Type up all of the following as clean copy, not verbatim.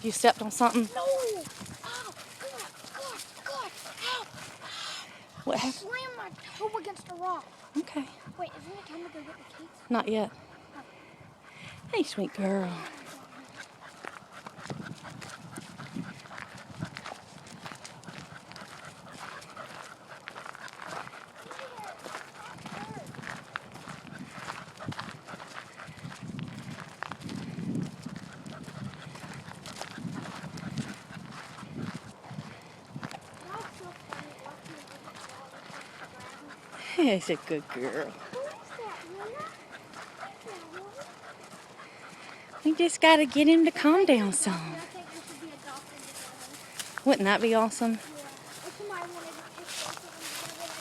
You stepped on something? No! Oh, God, help! What I happened? slammed my toe against a rock. Okay. Wait, isn't it time to go get the kids? Not yet. Hey, sweet girl. He's a good girl. We just got to get him to calm down some. I think we should be adopted together. Wouldn't that be awesome? Yeah. If somebody wanted to pick both of them together, that'd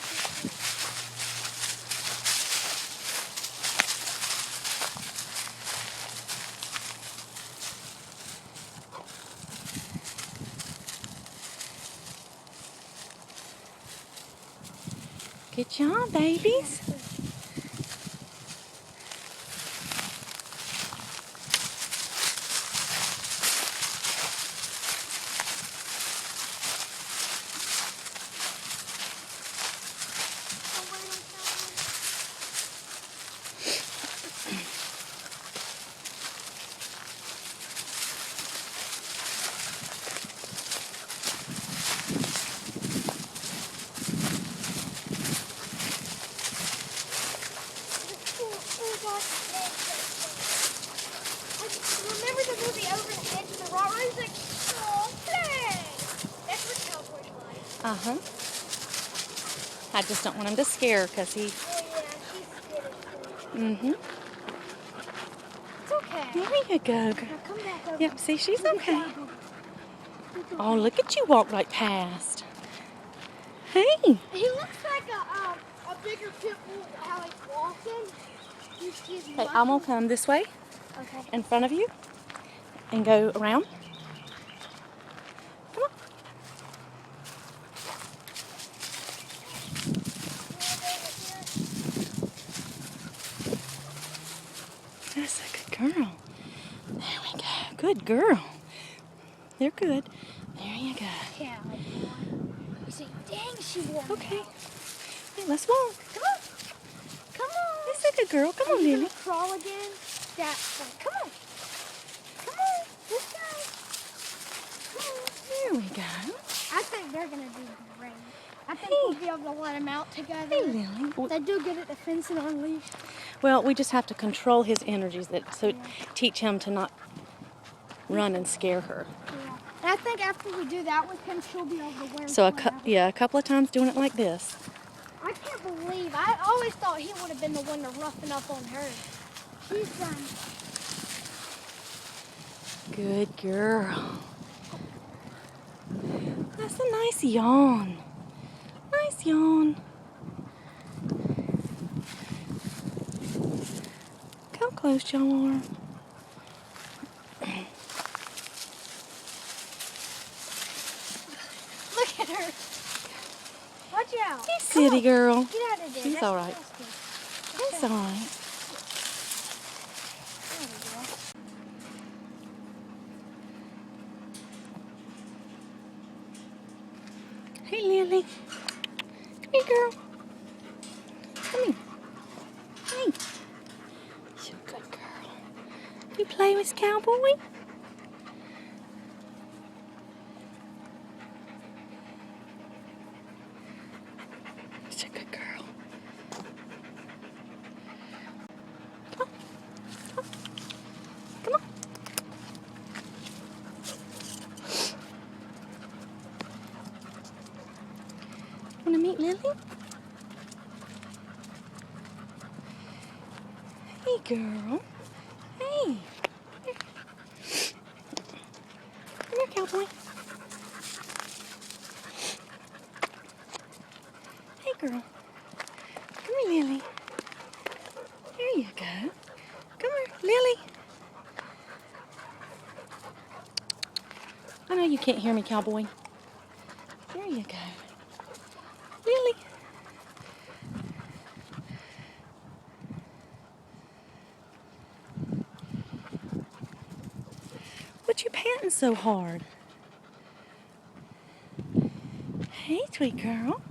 be cool. Good job, babies. Remember the movie Over the Edge of the Rock? He's like, oh, dang. That's what cowboys like. Uh-huh. I just don't want him to scare because he... Oh, yeah, she's scared. Mm-hmm. It's okay. There you go. Now come back over. Yep, see, she's okay. Oh, look at you walk right past. Hey. He looks like a bigger pit bull how he's walking. Hey, I'm going to come this way Okay. in front of you and go around. Come on. That's a good girl. There we go. Good girl. You're good. There you go. Yeah. You see, dang, she walked. Okay. Hey, let's walk. Come on. Come on. That's a good girl. Come Are on, you Lily. gonna crawl again? That's fine. Come on. Come on. Let's go. Come on. There we go. I think they're gonna do great. I think Hey. we'll be able to let them out together. Hey, Lily. They do good at the fencing on leash. Well, we just have to control his energies, teach him to not run and scare her. Yeah. And I think after we do that with him, she'll be able to wear So one out. a couple of times doing it like this. I can't believe. I always thought he would have been the one to roughen up on her. She's done. Good girl. That's a nice yawn. Nice yawn. How close y'all are. Look at her. Watch out. Hey, Come city on. girl. Get out of there. She's That's all right. nasty. That's all right. There we go. Hey, Lily. Come here, girl. Come here. Hey. You're a good girl. You play with Cowboy? She's a good girl. Come on. Come on. Come on. Want to meet Lily? Hey, girl. Hey. Here. Come here, Cowboy. Hey, girl. Come here, Lily. There you go. Come here, Lily. I know you can't hear me, Cowboy. There you go. Lily. What you panting so hard? Hey, sweet girl.